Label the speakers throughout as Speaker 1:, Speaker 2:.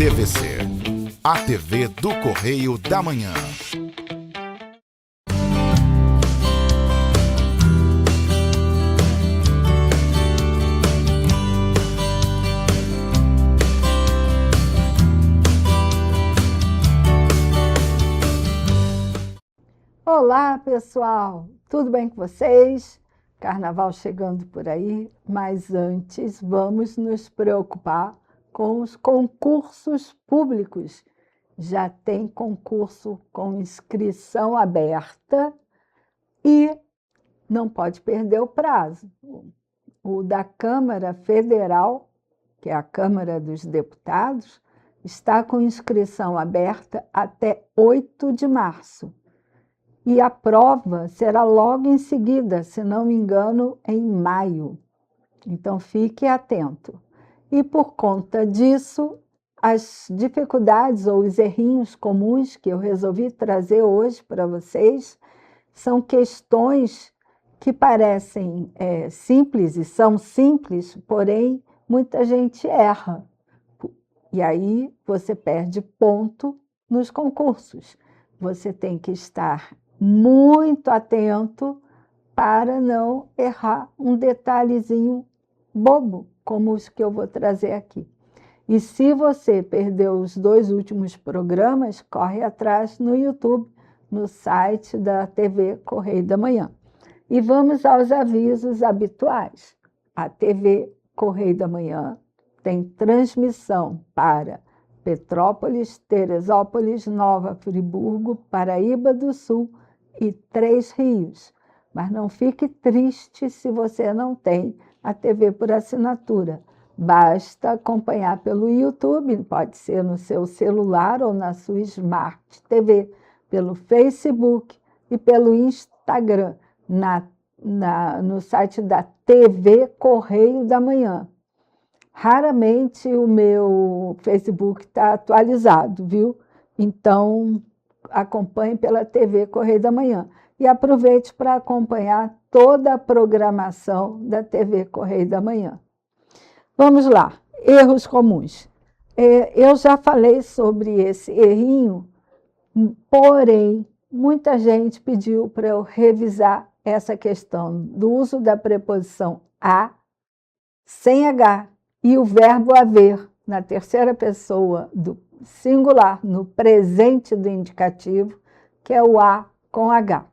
Speaker 1: TVC, a TV do Correio da Manhã.
Speaker 2: Olá, pessoal! Tudo bem com vocês? Carnaval chegando por aí, mas antes vamos nos preocupar com os concursos públicos. Já tem concurso com inscrição aberta e não pode perder o prazo. O da Câmara Federal, que é a Câmara dos Deputados, está com inscrição aberta até 8 de março. E a prova será logo em seguida, se não me engano, em maio. Então, fique atento. E por conta disso, as dificuldades ou os errinhos comuns que eu resolvi trazer hoje para vocês são questões que parecem simples e são simples, porém, muita gente erra. E aí, você perde ponto nos concursos. Você tem que estar muito atento para não errar um detalhezinho bobo, como os que eu vou trazer aqui. E se você perdeu os 2 últimos programas, corre atrás no YouTube, no site da TV Correio da Manhã. E vamos aos avisos habituais. A TV Correio da Manhã tem transmissão para Petrópolis, Teresópolis, Nova Friburgo, Paraíba do Sul e 3 Rios. Mas não fique triste se você não tem a TV por assinatura. Basta acompanhar pelo YouTube, pode ser no seu celular ou na sua Smart TV, pelo Facebook e pelo Instagram, no site da TV Correio da Manhã. Raramente o meu Facebook está atualizado, viu? Então, acompanhe pela TV Correio da Manhã. E aproveite para acompanhar toda a programação da TV Correio da Manhã. Vamos lá, erros comuns. Eu já falei sobre esse errinho, porém, muita gente pediu para eu revisar essa questão do uso da preposição a, sem H, e o verbo haver, na terceira pessoa do singular, no presente do indicativo, que é o a com H.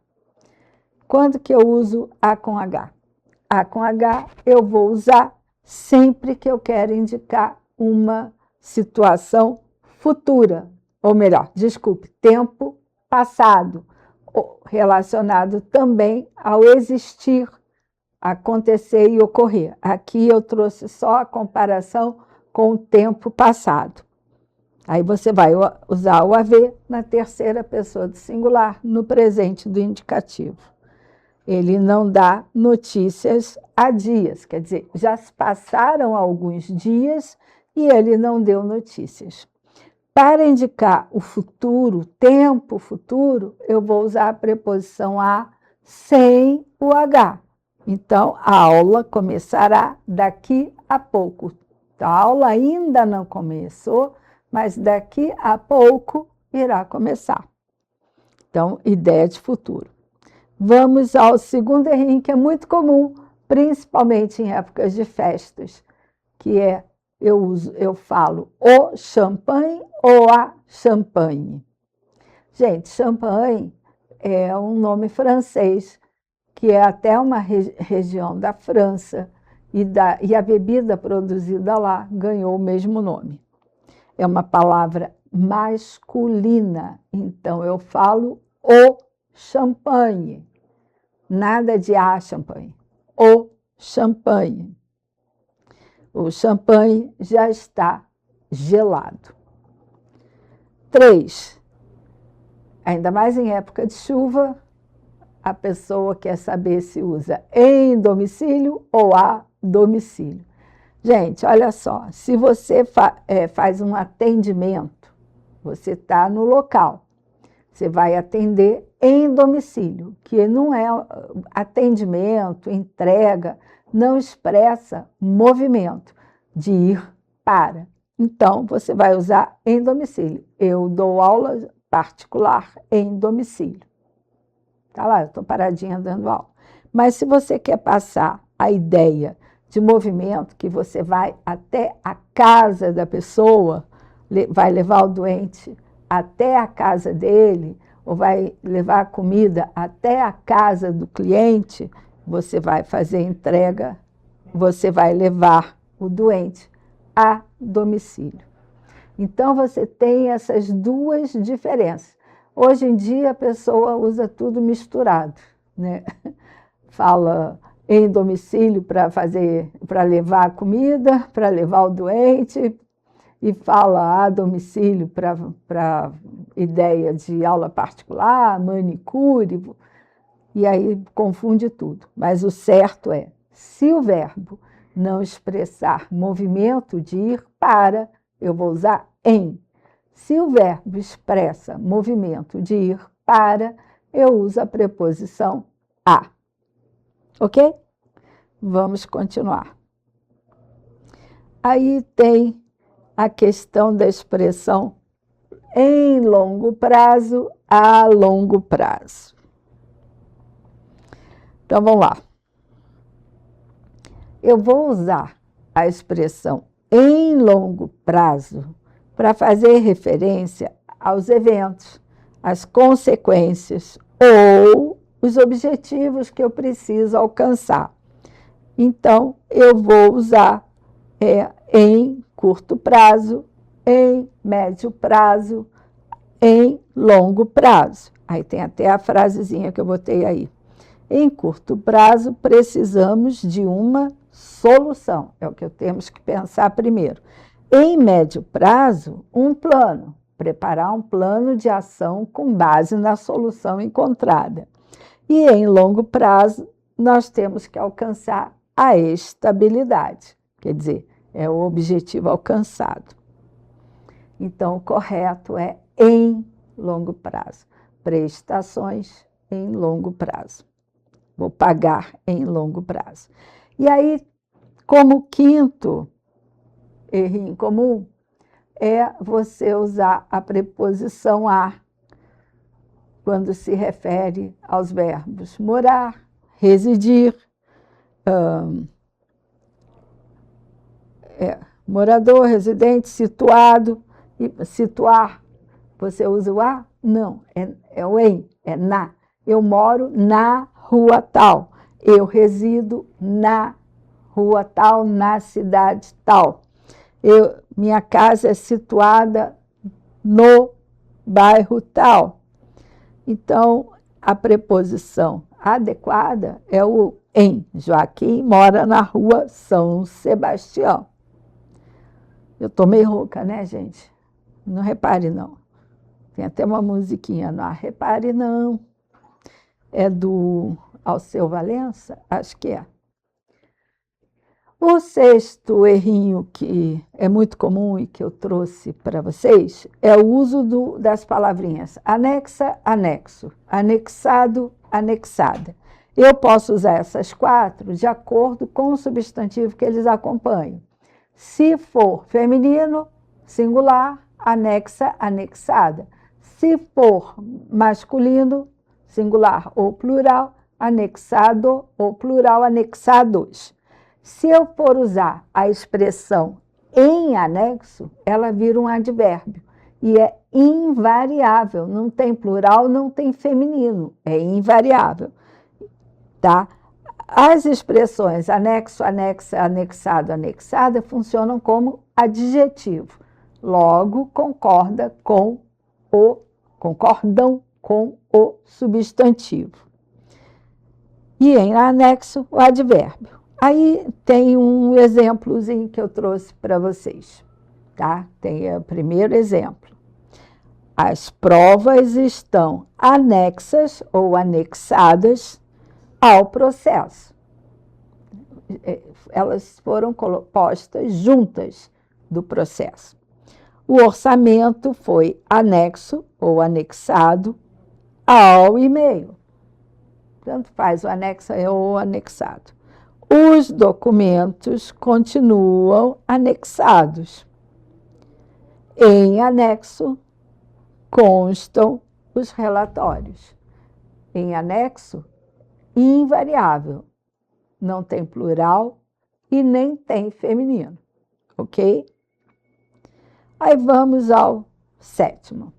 Speaker 2: Quando que eu uso a com H? A com H eu vou usar sempre que eu quero indicar uma situação futura, ou melhor, desculpe, tempo passado, relacionado também ao existir, acontecer e ocorrer. Aqui eu trouxe só a comparação com o tempo passado. Aí você vai usar o haver na terceira pessoa do singular, no presente do indicativo. Ele não dá notícias há dias, quer dizer, já se passaram alguns dias e ele não deu notícias. Para indicar o futuro, tempo futuro, eu vou usar a preposição a sem o H. Então, a aula começará daqui a pouco. Então, a aula ainda não começou, mas daqui a pouco irá começar. Então, ideia de futuro. Vamos ao segundo errinho, que é muito comum, principalmente em épocas de festas, que é, eu falo o champanhe ou a champanhe. Gente, champanhe é um nome francês, que é até uma região da França, e a bebida produzida lá ganhou o mesmo nome. É uma palavra masculina, então eu falo o champanhe. Nada de a champanhe, o champanhe. O champanhe já está gelado. 3. Ainda mais em época de chuva, a pessoa quer saber se usa em domicílio ou a domicílio. Gente, olha só, se você faz um atendimento, você está no local, você vai atender em domicílio, que não é atendimento, entrega, não expressa movimento de ir para. Então, você vai usar em domicílio. Eu dou aula particular em domicílio. Tá lá, eu estou paradinha dando aula. Mas se você quer passar a ideia de movimento, que você vai até a casa da pessoa, vai levar o doente até a casa dele, ou vai levar a comida até a casa do cliente, você vai fazer entrega, você vai levar o doente a domicílio. Então, você tem essas duas diferenças. Hoje em dia, a pessoa usa tudo misturado, né? Fala em domicílio para levar a comida, para levar o doente, e fala a domicílio para ideia de aula particular, manicure, e aí confunde tudo. Mas o certo é, se o verbo não expressar movimento de ir para, eu vou usar em. Se o verbo expressa movimento de ir para, eu uso a preposição a. Ok? Vamos continuar. Aí tem a questão da expressão em longo prazo, a longo prazo. Então, vamos lá. Eu vou usar a expressão em longo prazo para fazer referência aos eventos, às consequências ou os objetivos que eu preciso alcançar. Então, eu vou usar em curto prazo, em médio prazo, em longo prazo. Aí tem até a frasezinha que eu botei aí. Em curto prazo, precisamos de uma solução. É o que temos que pensar primeiro. Em médio prazo, um plano. Preparar um plano de ação com base na solução encontrada. E em longo prazo, nós temos que alcançar a estabilidade. Quer dizer, é o objetivo alcançado. Então, o correto é em longo prazo. Prestações em longo prazo. Vou pagar em longo prazo. E aí, como quinto erro comum, é você usar a preposição a quando se refere aos verbos morar, residir, morador, residente, situado, e situar. Você usa o a? Não, é o em, é na. Eu moro na rua tal. Eu resido na rua tal, na cidade tal. Minha casa é situada no bairro tal. Então, a preposição adequada é o em. Joaquim mora na rua São Sebastião. Eu tô meio rouca, né, gente? Não repare, não. Tem até uma musiquinha, não repare, não. É do Alceu Valença? Acho que é. O sexto errinho que é muito comum e que eu trouxe para vocês é o uso das palavrinhas anexa, anexo, anexado, anexada. Eu posso usar essas quatro de acordo com o substantivo que eles acompanham. Se for feminino, singular, anexa, anexada. Se for masculino, singular ou plural, anexado ou plural, anexados. Se eu for usar a expressão em anexo, ela vira um advérbio. E é invariável, não tem plural, não tem feminino, é invariável. Tá? As expressões anexo, anexa, anexado, anexada funcionam como adjetivo. Logo, concordam com o substantivo. E em anexo, o advérbio. Aí tem um exemplozinho que eu trouxe para vocês. Tá? Tem o primeiro exemplo. As provas estão anexas ou anexadas ao processo. Elas foram postas juntas do processo. O orçamento foi anexo ou anexado ao e-mail. Tanto faz o anexo ou anexado. Os documentos continuam anexados. Em anexo constam os relatórios. Em anexo, invariável. Não tem plural e nem tem feminino, ok? Aí vamos ao 7º,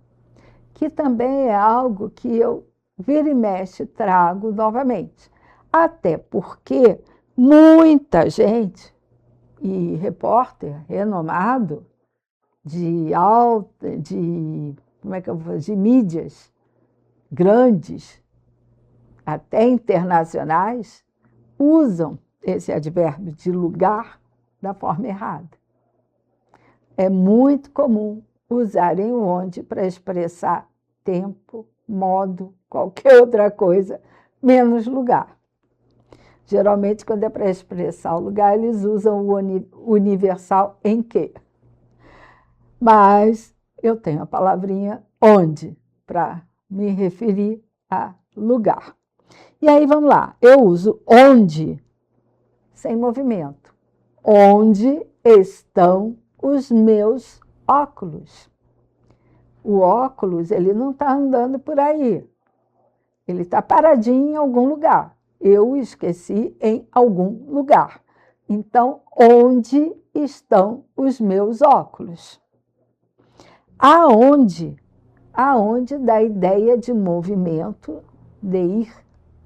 Speaker 2: que também é algo que eu vira e mexe trago novamente. Até porque muita gente, e repórter renomado de mídias grandes, até internacionais, usam esse advérbio de lugar da forma errada. É muito comum usarem o onde para expressar tempo, modo, qualquer outra coisa, menos lugar. Geralmente, quando é para expressar o lugar, eles usam o universal em que. Mas eu tenho a palavrinha onde para me referir a lugar. E aí, vamos lá. Eu uso onde sem movimento. Onde estão os meus óculos? O óculos, ele não está andando por aí. Ele está paradinho em algum lugar. Eu o esqueci em algum lugar. Então, onde estão os meus óculos? Aonde? Aonde dá a ideia de movimento, de ir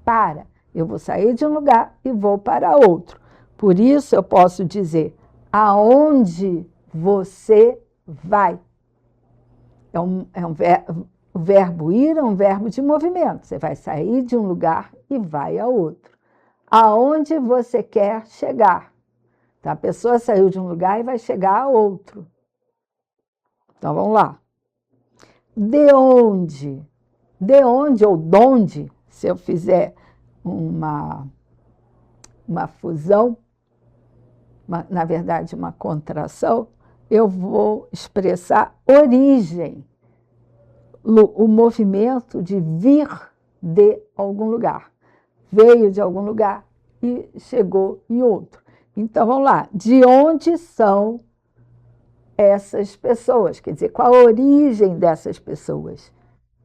Speaker 2: para. Eu vou sair de um lugar e vou para outro. Por isso, eu posso dizer, aonde você vai? O verbo ir é um verbo de movimento. Você vai sair de um lugar e vai a outro. Aonde você quer chegar? Então, a pessoa saiu de um lugar e vai chegar a outro. Então, vamos lá. De onde? De onde ou donde, se eu fizer uma fusão, na verdade, uma contração, eu vou expressar origem, o movimento de vir de algum lugar. Veio de algum lugar e chegou em outro. Então, vamos lá. De onde são essas pessoas? Quer dizer, qual a origem dessas pessoas?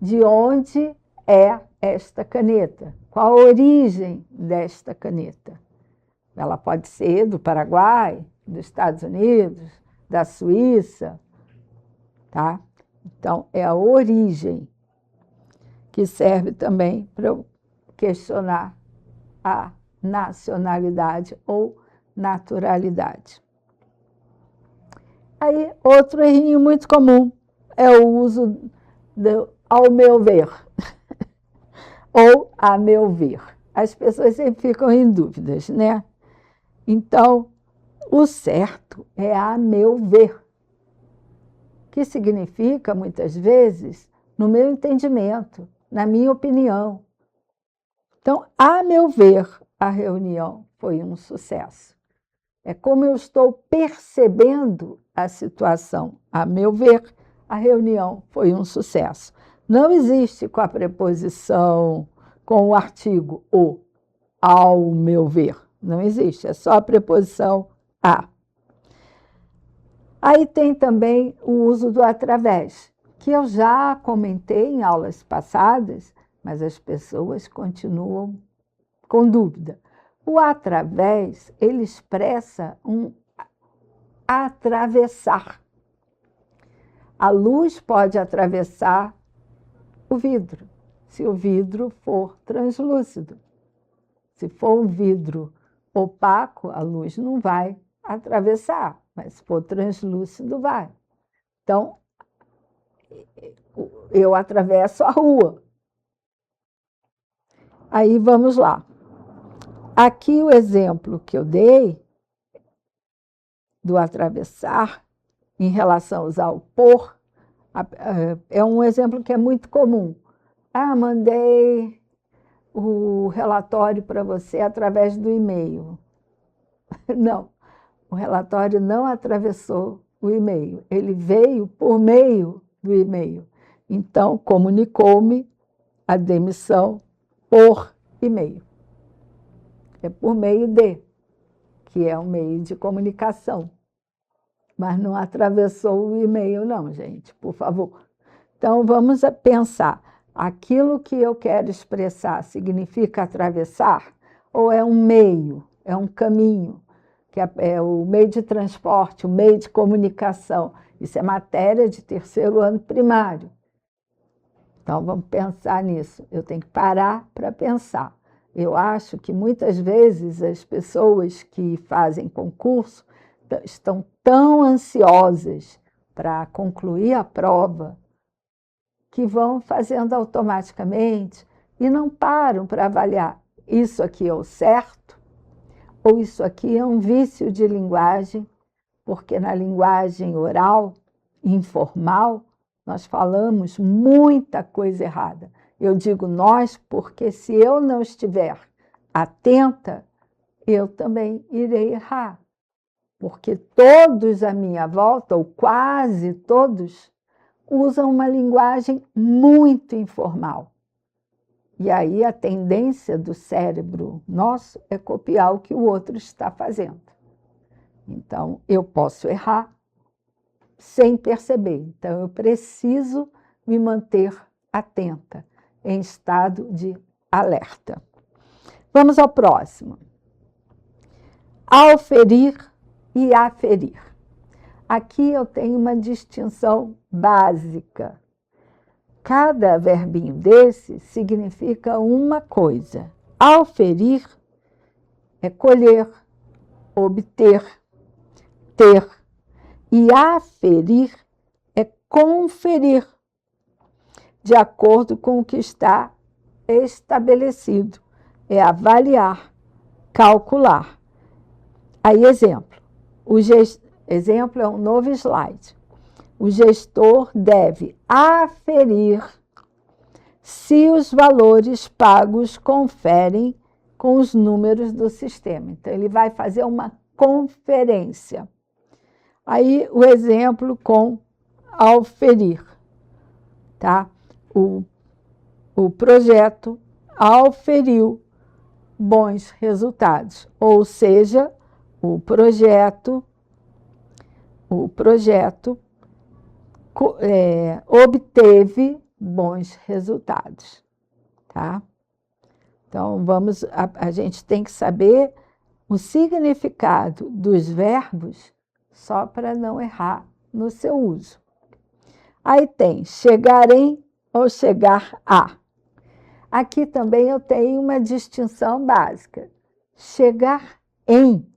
Speaker 2: De onde é esta caneta? Qual a origem desta caneta? Ela pode ser do Paraguai, dos Estados Unidos, da Suíça, tá? Então, é a origem que serve também para eu questionar a nacionalidade ou naturalidade. Aí, outro errinho muito comum é o uso do ao meu ver ou a meu ver. As pessoas sempre ficam em dúvidas, né? Então, o certo é a meu ver, que significa, muitas vezes, no meu entendimento, na minha opinião. Então, a meu ver, a reunião foi um sucesso. É como eu estou percebendo a situação. A meu ver, a reunião foi um sucesso. Não existe com a preposição, com o artigo o, ao meu ver. Não existe, é só a preposição a. Aí tem também o uso do através, que eu já comentei em aulas passadas, mas as pessoas continuam com dúvida. O através, ele expressa um atravessar. A luz pode atravessar o vidro, se o vidro for translúcido. Se for um vidro opaco, a luz não vai atravessar, mas se for translúcido, vai. Então, eu atravesso a rua. Aí, vamos lá. Aqui o exemplo que eu dei do atravessar, em relação a usar o por, é um exemplo que é muito comum. Mandei o relatório para você através do e-mail. Não, o relatório não atravessou o e-mail, ele veio por meio do e-mail. Então, comunicou-me a demissão por e-mail. É por meio de, que é um meio de comunicação. mas não atravessou o e-mail, não, gente, por favor. Então, vamos pensar. Aquilo que eu quero expressar significa atravessar? Ou é um meio, é um caminho, que é o meio de transporte, o meio de comunicação? Isso é matéria de terceiro ano primário. Então, vamos pensar nisso. Eu tenho que parar para pensar. Eu acho que muitas vezes as pessoas que fazem concurso estão tão ansiosas para concluir a prova que vão fazendo automaticamente e não param para avaliar: isso aqui é o certo ou isso aqui é um vício de linguagem, porque na linguagem oral, informal, nós falamos muita coisa errada. Eu digo nós porque se eu não estiver atenta, eu também irei errar, porque todos à minha volta, ou quase todos, usam uma linguagem muito informal. E aí a tendência do cérebro nosso é copiar o que o outro está fazendo. Então, eu posso errar sem perceber. Então, eu preciso me manter atenta, em estado de alerta. Vamos ao próximo. Auferir e aferir. Aqui eu tenho uma distinção básica. Cada verbinho desse significa uma coisa. Auferir é colher, obter, ter. E aferir é conferir, de acordo com o que está estabelecido. É avaliar, calcular. Aí, exemplo. Exemplo é um novo slide. O gestor deve aferir se os valores pagos conferem com os números do sistema. Então, ele vai fazer uma conferência. Aí, o exemplo com auferir, tá? O projeto auferiu bons resultados, ou seja, o projeto obteve bons resultados, tá? Então, a gente tem que saber o significado dos verbos só para não errar no seu uso. Aí tem chegar em ou chegar a. Aqui também eu tenho uma distinção básica. Chegar em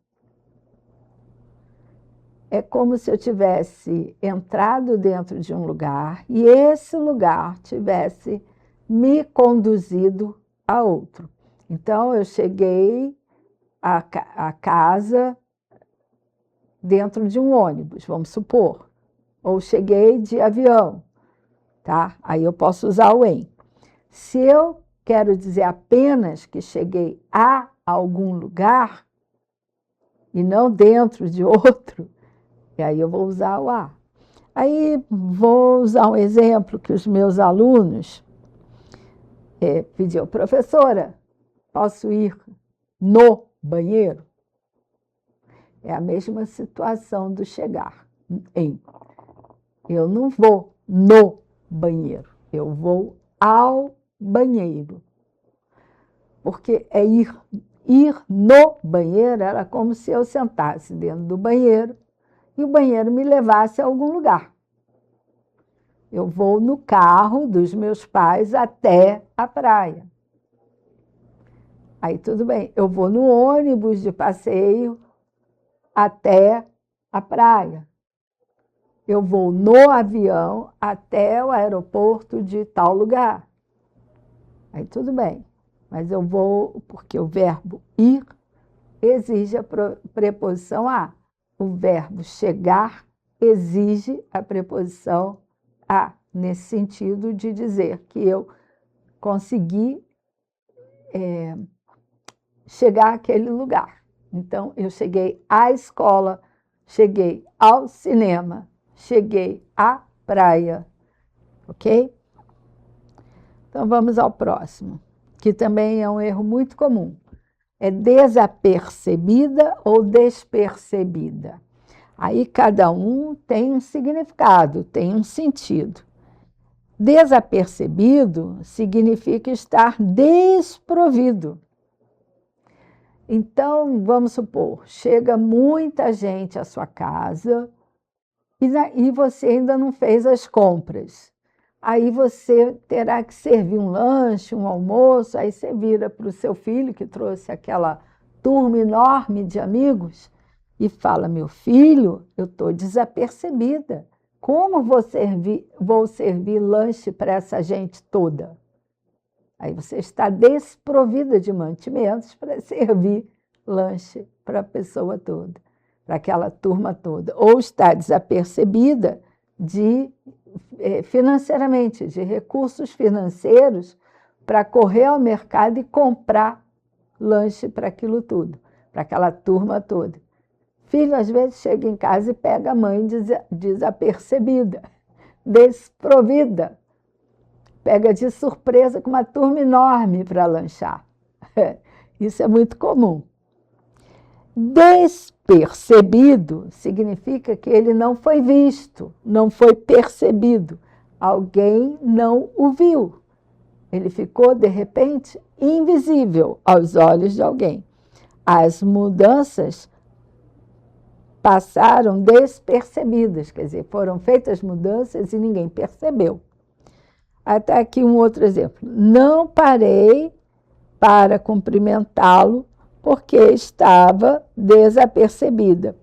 Speaker 2: é como se eu tivesse entrado dentro de um lugar e esse lugar tivesse me conduzido a outro. Então, eu cheguei à casa dentro de um ônibus, vamos supor, ou cheguei de avião, tá? Aí eu posso usar o em. Se eu quero dizer apenas que cheguei a algum lugar e não dentro de outro, e aí eu vou usar o a. Aí vou usar um exemplo que os meus alunos pediram: professora, posso ir no banheiro? É a mesma situação do chegar em. Eu não vou no banheiro, eu vou ao banheiro. Porque ir no banheiro era como se eu sentasse dentro do banheiro e o banheiro me levasse a algum lugar. Eu vou no carro dos meus pais até a praia. Aí tudo bem, eu vou no ônibus de passeio até a praia. Eu vou no avião até o aeroporto de tal lugar. Aí tudo bem, mas eu vou, porque o verbo ir exige a preposição a. O verbo chegar exige a preposição a, nesse sentido de dizer que eu consegui chegar àquele lugar. Então, eu cheguei à escola, cheguei ao cinema, cheguei à praia, ok? Então, vamos ao próximo, que também é um erro muito comum. É desapercebida ou despercebida. Aí cada um tem um significado, tem um sentido. Desapercebido significa estar desprovido. Então, vamos supor, chega muita gente à sua casa e você ainda não fez as compras. Aí você terá que servir um lanche, um almoço, aí você vira para o seu filho, que trouxe aquela turma enorme de amigos, e fala: meu filho, eu estou desapercebida. Como vou servir lanche para essa gente toda? Aí você está desprovida de mantimentos para servir lanche para a pessoa toda, para aquela turma toda. Ou está desapercebida financeiramente, de recursos financeiros para correr ao mercado e comprar lanche para aquilo tudo, para aquela turma toda. Filho, às vezes, chega em casa e pega a mãe desapercebida, desprovida. Pega de surpresa com uma turma enorme para lanchar. Isso é muito comum. Despercebido significa que ele não foi visto, não foi percebido. Alguém não o viu. Ele ficou, de repente, invisível aos olhos de alguém. As mudanças passaram despercebidas, quer dizer, foram feitas mudanças e ninguém percebeu. Até aqui um outro exemplo. Não parei para cumprimentá-lo porque estava desapercebida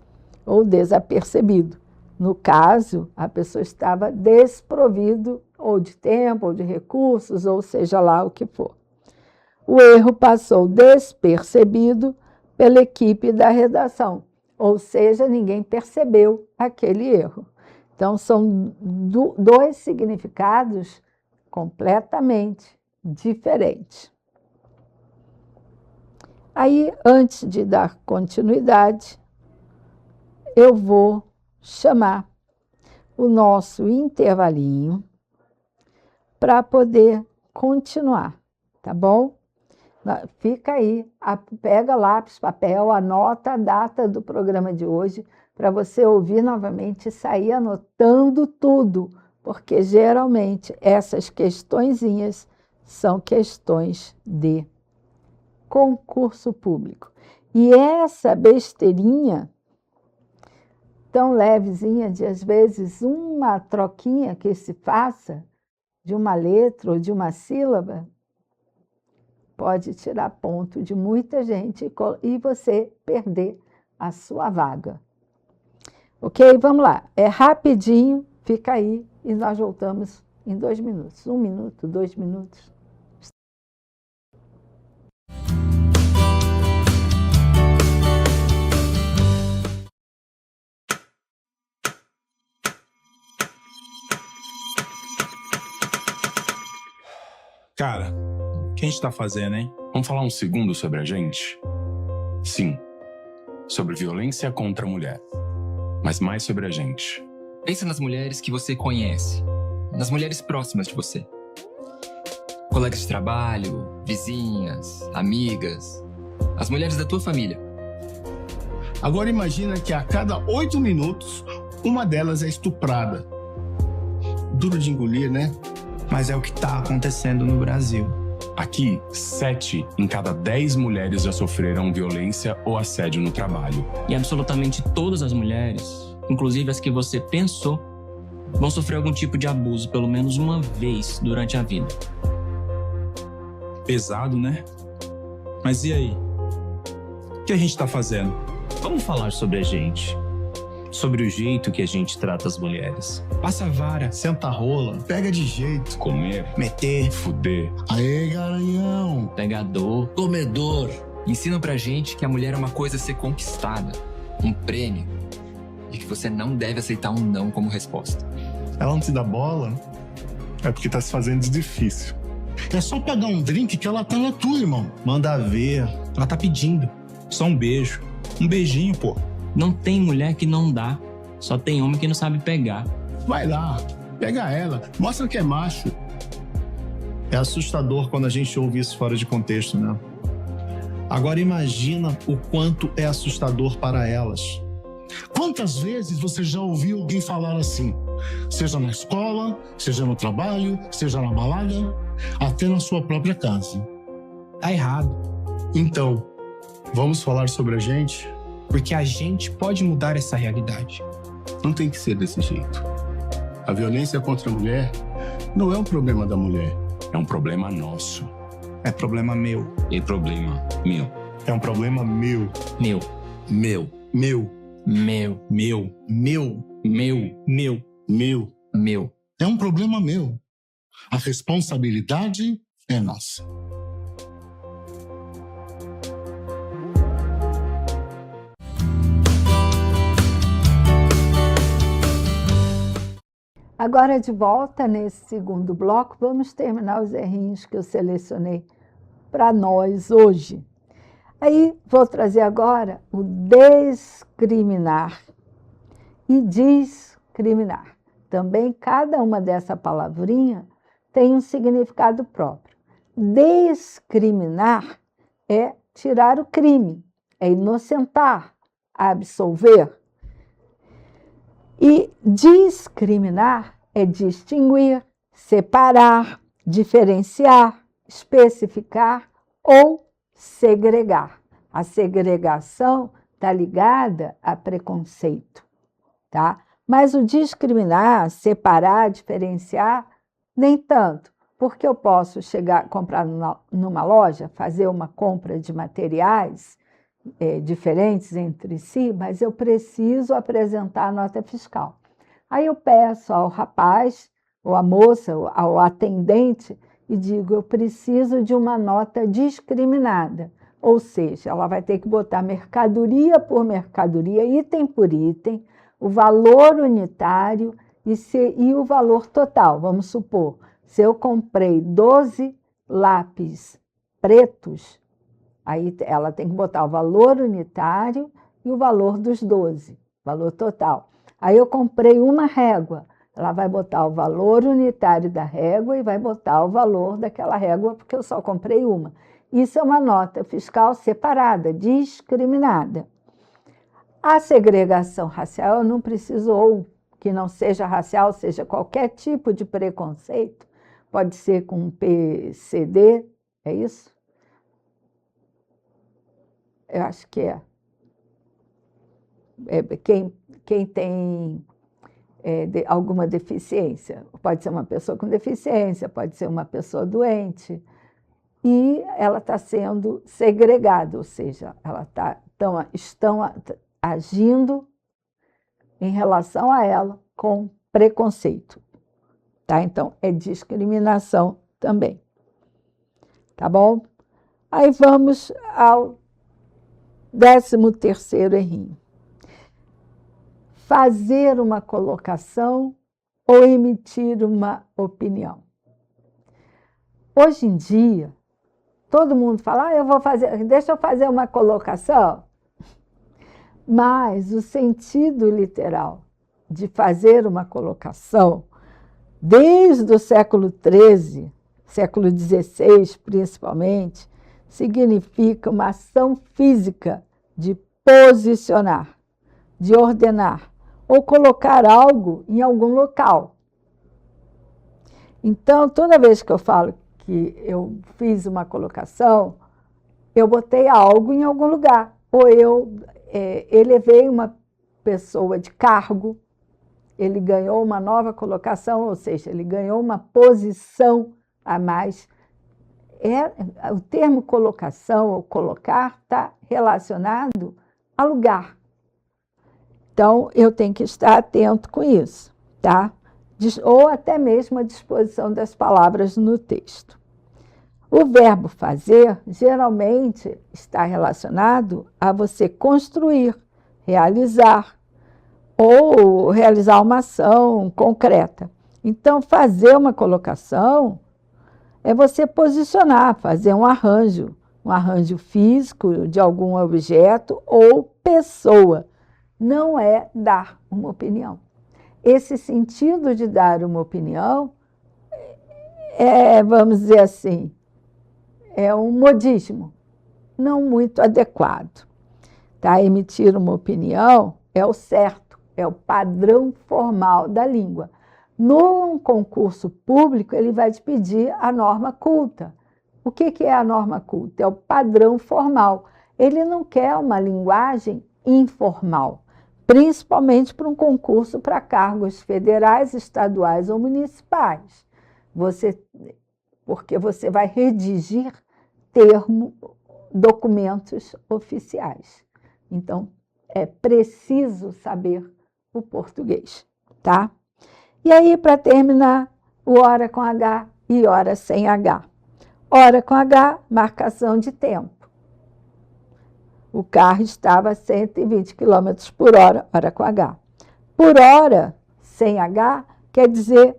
Speaker 2: ou desapercebido. No caso, a pessoa estava desprovido ou de tempo, ou de recursos, ou seja lá o que for. O erro passou despercebido pela equipe da redação, ou seja, ninguém percebeu aquele erro. Então, são dois significados completamente diferentes. Aí, antes de dar continuidade, eu vou chamar o nosso intervalinho para poder continuar, tá bom? Fica aí, pega lápis, papel, anota a data do programa de hoje para você ouvir novamente e sair anotando tudo, porque geralmente essas questõezinhas são questões de concurso público. E essa besteirinha tão levezinha de, às vezes, uma troquinha que se faça de uma letra ou de uma sílaba, pode tirar ponto de muita gente e você perder a sua vaga. Ok? Vamos lá. É rapidinho, fica aí e nós voltamos em 2 minutos. 1 minuto, 2 minutos.
Speaker 3: Cara, o que a gente tá fazendo, hein?
Speaker 4: Vamos falar um segundo sobre a gente? Sim, sobre violência contra a mulher, mas mais sobre a gente.
Speaker 5: Pensa nas mulheres que você conhece, nas mulheres próximas de você. Colegas de trabalho, vizinhas, amigas, as mulheres da tua família.
Speaker 6: Agora imagina que a cada 8 minutos, uma delas é estuprada. Duro de engolir, né?
Speaker 3: Mas é o que tá acontecendo no Brasil.
Speaker 4: Aqui, 7 em cada 10 mulheres já sofreram violência ou assédio no trabalho.
Speaker 7: E absolutamente todas as mulheres, inclusive as que você pensou, vão sofrer algum tipo de abuso pelo menos uma vez durante a vida.
Speaker 3: Pesado, né? Mas e aí? O que a gente tá fazendo?
Speaker 8: Vamos falar sobre a gente. Sobre o jeito que a gente trata as mulheres.
Speaker 3: Passa a vara.
Speaker 6: Senta a rola, pega de jeito.
Speaker 4: Comer,
Speaker 6: Meter.
Speaker 4: fuder.
Speaker 6: Aê, garanhão.
Speaker 7: Pegador.
Speaker 5: Comedor. Ensinam pra gente que a mulher é uma coisa a ser conquistada, um prêmio, e que você não deve aceitar um não como resposta.
Speaker 6: Ela não te dá bola? É porque tá se fazendo de difícil. É só pegar um drink que ela tá na tua, irmão.
Speaker 3: Manda ver. Ela tá pedindo. Só um beijo. Um beijinho, pô.
Speaker 7: Não tem mulher que não dá, só tem homem que não sabe pegar.
Speaker 6: Vai lá, pega ela, mostra que é macho. É assustador quando a gente ouve isso fora de contexto, né? Agora imagina o quanto é assustador para elas. Quantas vezes você já ouviu alguém falar assim? Seja na escola, seja no trabalho, seja na balada, até na sua própria casa.
Speaker 3: Tá errado.
Speaker 6: Então, vamos falar sobre a gente?
Speaker 3: Porque a gente pode mudar essa realidade.
Speaker 6: Não tem que ser desse jeito. A violência contra a mulher não é um problema da mulher.
Speaker 4: É um problema nosso.
Speaker 3: É problema meu.
Speaker 4: É problema meu.
Speaker 6: É um problema meu.
Speaker 7: Meu,
Speaker 4: Meu.
Speaker 6: Meu.
Speaker 7: meu,
Speaker 3: Meu.
Speaker 6: Meu.
Speaker 3: Meu. Meu.
Speaker 6: Meu.
Speaker 7: meu.
Speaker 6: É um problema meu. A responsabilidade é nossa.
Speaker 2: Agora, de volta nesse segundo bloco, vamos terminar os errinhos que eu selecionei para nós hoje. Aí, vou trazer agora o discriminar e discriminar. Também, cada uma dessa palavrinha tem um significado próprio. Discriminar é tirar o crime, é inocentar, absolver. E discriminar é distinguir, separar, diferenciar, especificar ou segregar. A segregação está ligada a preconceito, tá? Mas o discriminar, separar, diferenciar, nem tanto, porque eu posso chegar, comprar numa loja, fazer uma compra de materiais diferentes entre si, mas eu preciso apresentar a nota fiscal. Aí eu peço ao rapaz, ou à moça, ou ao atendente, e digo, eu preciso de uma nota discriminada. Ou seja, ela vai ter que botar mercadoria por mercadoria, item por item, o valor unitário e o valor total. Vamos supor, se eu comprei 12 lápis pretos, aí ela tem que botar o valor unitário e o valor dos 12, valor total. Aí eu comprei uma régua, ela vai botar o valor unitário da régua e vai botar o valor daquela régua, porque eu só comprei uma. Isso é uma nota fiscal separada, discriminada. A segregação racial, eu não preciso, ou que não seja racial, seja qualquer tipo de preconceito, pode ser com PCD, é isso? Eu acho que é. Quem tem alguma deficiência, pode ser uma pessoa com deficiência, pode ser uma pessoa doente, e ela está sendo segregada, ou seja, estão agindo em relação a ela com preconceito. Tá? Então, é discriminação também. Tá bom? Aí vamos ao 13º errinho. Fazer uma colocação ou emitir uma opinião. Hoje em dia, todo mundo fala, deixa eu fazer uma colocação. Mas o sentido literal de fazer uma colocação, desde o século XIII, século XVI principalmente, significa uma ação física de posicionar, de ordenar, ou colocar algo em algum local. Então, toda vez que eu falo que eu fiz uma colocação, eu botei algo em algum lugar, ou eu elevei uma pessoa de cargo, ele ganhou uma nova colocação, ou seja, ele ganhou uma posição a mais. O termo colocação ou colocar está relacionado a lugar. Então, eu tenho que estar atento com isso, tá? Ou até mesmo a disposição das palavras no texto. O verbo fazer, geralmente, está relacionado a você construir, realizar, ou realizar uma ação concreta. Então, fazer uma colocação é você posicionar, fazer um arranjo físico de algum objeto ou pessoa. Não é dar uma opinião. Esse sentido de dar uma opinião vamos dizer assim, é um modismo, não muito adequado. Tá? Emitir uma opinião é o certo, é o padrão formal da língua. Num concurso público, ele vai te pedir a norma culta. O que é a norma culta? É o padrão formal. Ele não quer uma linguagem informal, principalmente para um concurso para cargos federais, estaduais ou municipais. Porque você vai redigir documentos oficiais. Então, é preciso saber o português, tá? E aí, para terminar, o hora com H e hora sem H. Hora com H, marcação de tempo. O carro estava a 120 km por hora, hora com H. Por hora, sem H, quer dizer,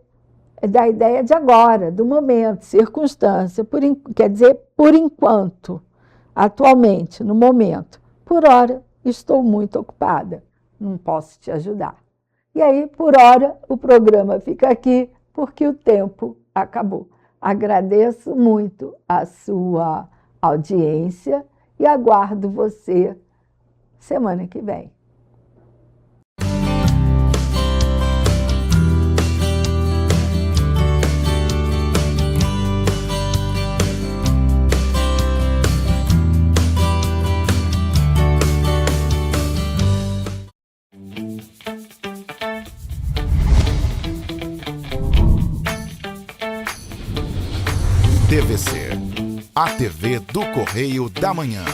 Speaker 2: é da ideia de agora, do momento, circunstância, quer dizer, por enquanto, atualmente, no momento. Por hora, estou muito ocupada, não posso te ajudar. E aí, por hora, o programa fica aqui, porque o tempo acabou. Agradeço muito a sua audiência e aguardo você semana que vem.
Speaker 1: TVC, a TV do Correio da Manhã.